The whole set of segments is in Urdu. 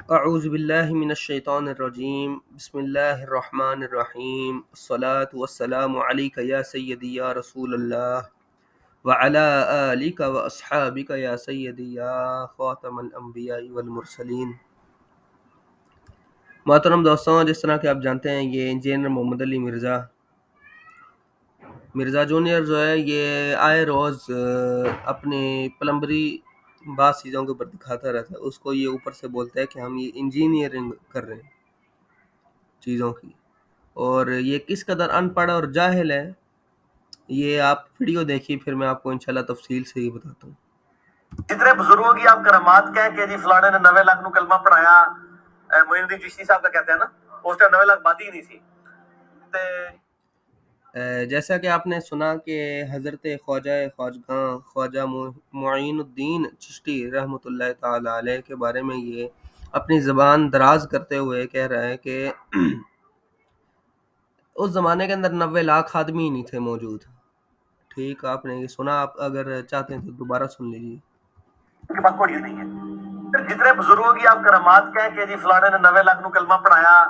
اعوذ باللہ من الشیطان الرجیم بسم اللہ الرحمن الرحیم الصلاة والسلام علیک یا سیدی یا رسول اللہ وعلی آلک واصحابک یا سیدی یا خاتم الانبیاء والمرسلین۔ محترم دوستوں، جس طرح کہ آپ جانتے ہیں یہ انجینئر محمد علی مرزا جونیئر جو ہے یہ آئے روز اپنے پلمبری بعض چیزوں کے اوپر دکھاتا رہتا ہے۔ اس کو یہ اوپر سے بولتا ہے کہ ہم یہ انجینئرنگ کر رہے ہیں چیزوں کی، اور یہ کس قدر ان پڑھ اور جاہل ہے یہ آپ ویڈیو دیکھیے، پھر میں آپ کو انشاءاللہ تفصیل سے یہ بتاتا ہوں۔ جتنے بزرگوں کی آپ کرامات کہیں کہ جی فلانے نے 90 لاکھ نو کلمہ پڑھایا، معین الدین چشتی صاحب کا کہتے ہیں نا، اس ٹائم 90 لاکھ بات ہی نہیں سی جیسا کہ آپ نے سنا کہ حضرت خواجہ معین الدین چشتی رحمۃ اللہ تعالی علیہ کے بارے میں یہ اپنی زبان دراز کرتے ہوئے کہہ رہا ہے کہ اس زمانے کے اندر 90 لاکھ آدمی ہی نہیں تھے موجود۔ ٹھیک، آپ نے یہ سنا، آپ اگر چاہتے ہیں تو دوبارہ سن لیجیے۔ ان کے پاس کوئی نہیں ہے۔ جتنے بزرگوں کی آپ کرامات کہیں کہ جی فلانے نے 90 لاکھ نو کلمہ پڑھایا،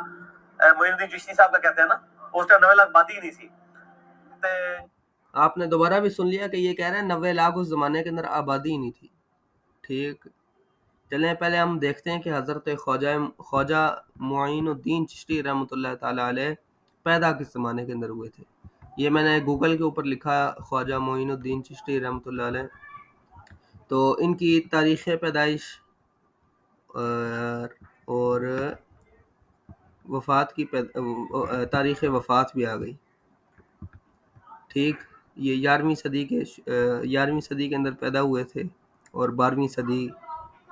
معین الدین چشتی صاحب کا کہتے ہیں نا، اس ٹائم 90 لاکھ بات ہی نہیں سی۔ آپ نے دوبارہ بھی سن لیا کہ یہ کہہ رہے ہیں 90 لاکھ اس زمانے کے اندر آبادی ہی نہیں تھی۔ ٹھیک، چلیں پہلے ہم دیکھتے ہیں کہ حضرت خواجہ معین الدین چشتی رحمۃ اللہ تعالی علیہ پیدا کس زمانے کے اندر ہوئے تھے۔ یہ میں نے گوگل کے اوپر لکھا خواجہ معین الدین چشتی رحمۃ اللہ علیہ، تو ان کی تاریخ پیدائش اور وفات کی تاریخ وفات بھی آ گئی۔ ٹھیک، یہ 11ویں صدی کے اندر پیدا ہوئے تھے اور 12ویں صدی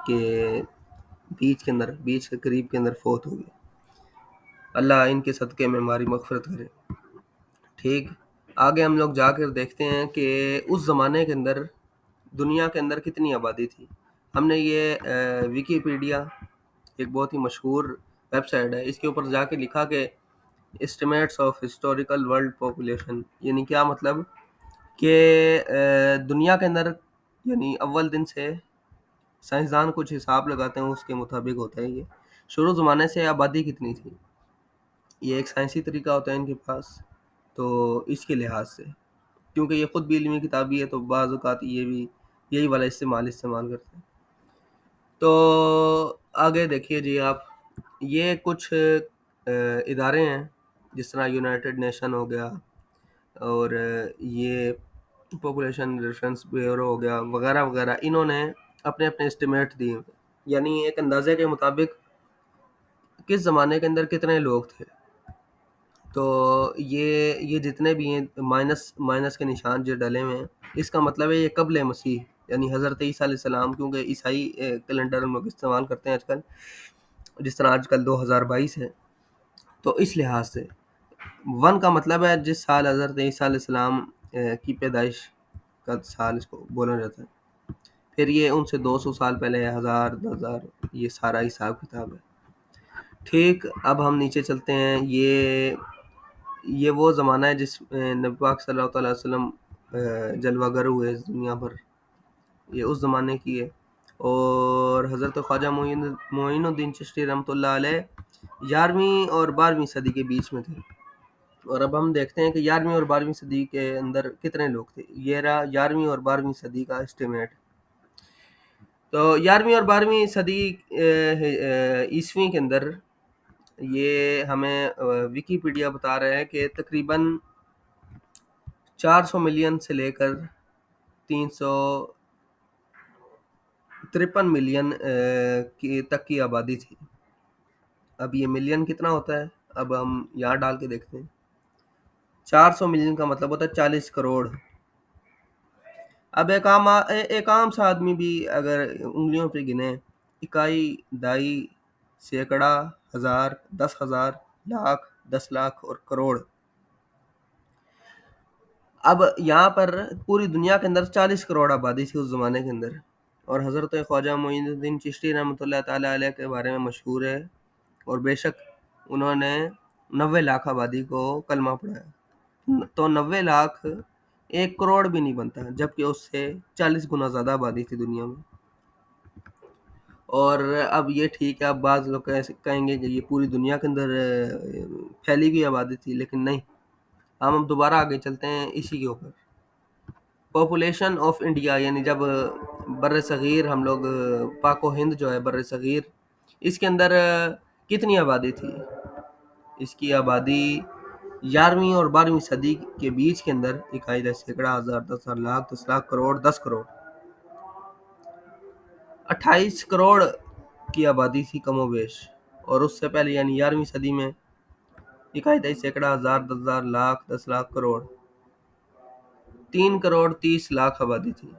کے بیچ کے قریب کے اندر فوت ہو گئے۔ اللہ ان کے صدقے میں ہماری مغفرت کرے۔ ٹھیک، آگے ہم لوگ جا کر دیکھتے ہیں کہ اس زمانے کے اندر دنیا کے اندر کتنی آبادی تھی۔ ہم نے یہ ویکیپیڈیا ایک بہت ہی مشہور ویب سائٹ ہے، اس کے اوپر جا کے لکھا کہ estimates of historical world population, یعنی کیا مطلب کہ دنیا کے اندر یعنی اول دن سے سائنسدان کچھ حساب لگاتے ہیں، اس کے مطابق ہوتا ہے یہ شروع زمانے سے آبادی کتنی تھی۔ یہ ایک سائنسی طریقہ ہوتا ہے ان کے پاس، تو اس کے لحاظ سے کیونکہ یہ خود بھی علمی کتابی ہے تو بعض اوقات یہ بھی یہی والا استعمال کرتے ہیں۔ تو آگے دیکھیے جی آپ، یہ کچھ ادارے ہیں جس طرح یونائٹڈ نیشن ہو گیا، اور یہ پاپولیشن ریفرنس بیورو ہو گیا، وغیرہ وغیرہ، انہوں نے اپنے اسٹیمیٹ دیے، یعنی ایک اندازے کے مطابق کس زمانے کے اندر کتنے لوگ تھے۔ تو یہ جتنے بھی ہیں مائنس کے نشان جو ڈلے ہوئے ہیں، اس کا مطلب ہے یہ قبل مسیح، یعنی حضرت عیسیٰ علیہ السلام، کیونکہ عیسائی کیلنڈر ہم لوگ استعمال کرتے ہیں آج کل، جس طرح آج کل 2022 ہے، تو اس لحاظ سے 1 کا مطلب ہے جس سال حضرت عیسیٰ علیہ السلام کی پیدائش کا سال اس کو بولا جاتا ہے۔ پھر یہ ان سے 200 سال پہلے 1000 10,000، یہ سارا حساب کتاب ہے۔ ٹھیک، اب ہم نیچے چلتے ہیں۔ یہ وہ زمانہ ہے جس میں نبی پاک صلی اللہ علیہ وسلم جلوہ گر ہوئے اس دنیا پر، یہ اس زمانے کی ہے۔ اور حضرت خواجہ معین الدین چشتی رحمۃ اللہ علیہ 11ویں اور 12ویں صدی کے بیچ میں تھے۔ اور اب ہم دیکھتے ہیں کہ 11ویں اور 12ویں صدی کے اندر کتنے لوگ تھے۔ یہ رہا 11ویں اور 12ویں صدی کا اسٹیمیٹ۔ تو 11ویں اور 12ویں صدی عیسوی کے اندر یہ ہمیں ویکیپیڈیا بتا رہا ہے کہ تقریباً 400 ملین سے لے کر 353 ملین تک کی آبادی تھی۔ اب یہ ملین کتنا ہوتا ہے، اب ہم یہاں ڈال کے دیکھتے ہیں۔ 400 ملین کا مطلب ہوتا ہے 40 کروڑ۔ اب ایک عام سا آدمی بھی اگر انگلیوں پہ گنے، اکائی، دائی، سینکڑا، ہزار، 10,000، لاکھ، 10 لاکھ اور کروڑ، اب یہاں پر پوری دنیا کے اندر 40 کروڑ آبادی تھی اس زمانے کے اندر۔ اور حضرت خواجہ معین الدین چشتی رحمۃ اللہ تعالیٰ علیہ کے بارے میں مشہور ہے، اور بے شک انہوں نے 90 لاکھ آبادی کو کلمہ پڑھایا۔ تو 90 لاکھ 1 کروڑ بھی نہیں بنتا، جبکہ اس سے 40 گنا زیادہ آبادی تھی دنیا میں۔ اور اب یہ ٹھیک ہے، اب بعض لوگ کہیں گے کہ یہ پوری دنیا کے اندر پھیلی ہوئی آبادی تھی، لیکن نہیں، ہم اب دوبارہ آگے چلتے ہیں اسی کے اوپر۔ پاپولیشن آف انڈیا، یعنی جب بر صغیر ہم لوگ پاک و ہند جو ہے بر صغیر، اس کے اندر کتنی آبادی تھی؟ اس کی آبادی 11ویں اور 12ویں صدی کے بیچ کے اندر اکائی سینکڑا ہزار 10,000 لاکھ 10 لاکھ کروڑ 10 کروڑ 28 کروڑ کی آبادی تھی کم و بیش، اور اس سے پہلے یعنی 11ویں صدی میں اکائی سینکڑا ہزار 10,000 لاکھ 10 لاکھ کروڑ 3 کروڑ 30 لاکھ آبادی تھی۔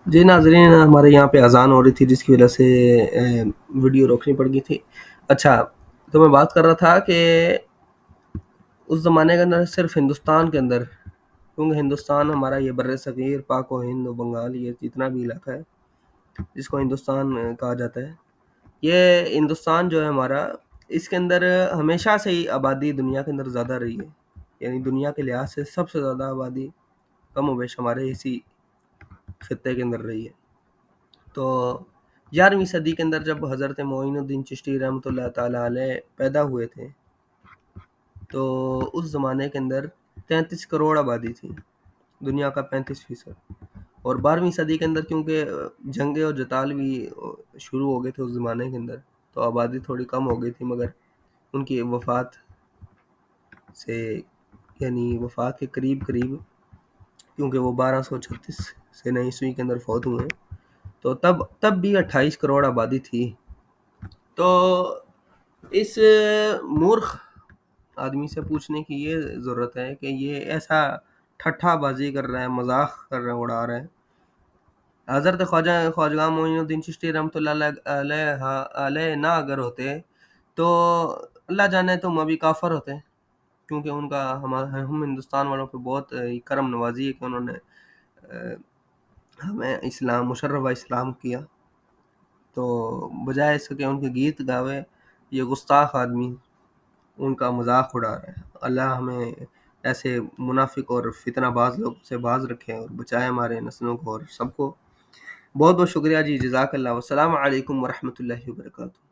جی ناظرین، ہمارے یہاں پہ اذان ہو رہی تھی جس کی وجہ سے ویڈیو روکنی پڑ گئی تھی۔ اچھا، تو میں بات کر رہا تھا کہ اس زمانے کے اندر صرف ہندوستان کے اندر، کیونکہ ہندوستان ہمارا یہ بر صغیر پاک و ہند و بنگال، یہ جتنا بھی علاقہ ہے جس کو ہندوستان کہا جاتا ہے، یہ ہندوستان جو ہے ہمارا، اس کے اندر ہمیشہ سے ہی آبادی دنیا کے اندر زیادہ رہی ہے، یعنی دنیا کے لحاظ سے سب سے زیادہ آبادی کم و بیش ہمارے اسی خطے کے اندر رہی ہے۔ تو 11ویں صدی کے اندر جب حضرت معین الدین چشتی رحمۃ اللہ تعالیٰ علیہ پیدا ہوئے تھے، تو اس زمانے کے اندر 33 کروڑ آبادی تھی، دنیا کا 35%۔ اور 12ویں صدی کے اندر کیونکہ جنگیں اور جتال بھی شروع ہو گئے تھے اس زمانے کے اندر، تو آبادی تھوڑی کم ہو گئی تھی، مگر ان کی وفات سے، یعنی وفات کے قریب کیونکہ وہ 1236 سے 9 عیسوی کے اندر فوت ہوئے ہیں، تو تب بھی 28 کروڑ آبادی تھی۔ تو اس مورخ آدمی سے پوچھنے کی یہ ضرورت ہے کہ یہ ایسا ٹھٹھا بازی کر رہا ہے، مذاق کر رہا ہے، اڑا رہا ہے۔ حضرت خواجہ معین الدین چشتی رحمۃ اللہ علیہ نہ اگر ہوتے تو اللہ جانے تم ابھی کافر ہوتے، کیونکہ ان کا ہم ہندوستان والوں پہ بہت کرم نوازی ہے کہ انہوں نے ہمیں اسلام مشرف اسلام کیا، تو بجائے اس کے ان کے گیت گاوے، یہ گستاخ آدمی ان کا مذاق اڑا رہا ہے۔ اللہ ہمیں ایسے منافق اور فتنہ باز لوگ سے باز رکھے اور بچائے ہمارے نسلوں کو اور سب کو۔ بہت بہت شکریہ جی، جزاک اللہ، والسلام علیکم ورحمۃ اللہ وبرکاتہ۔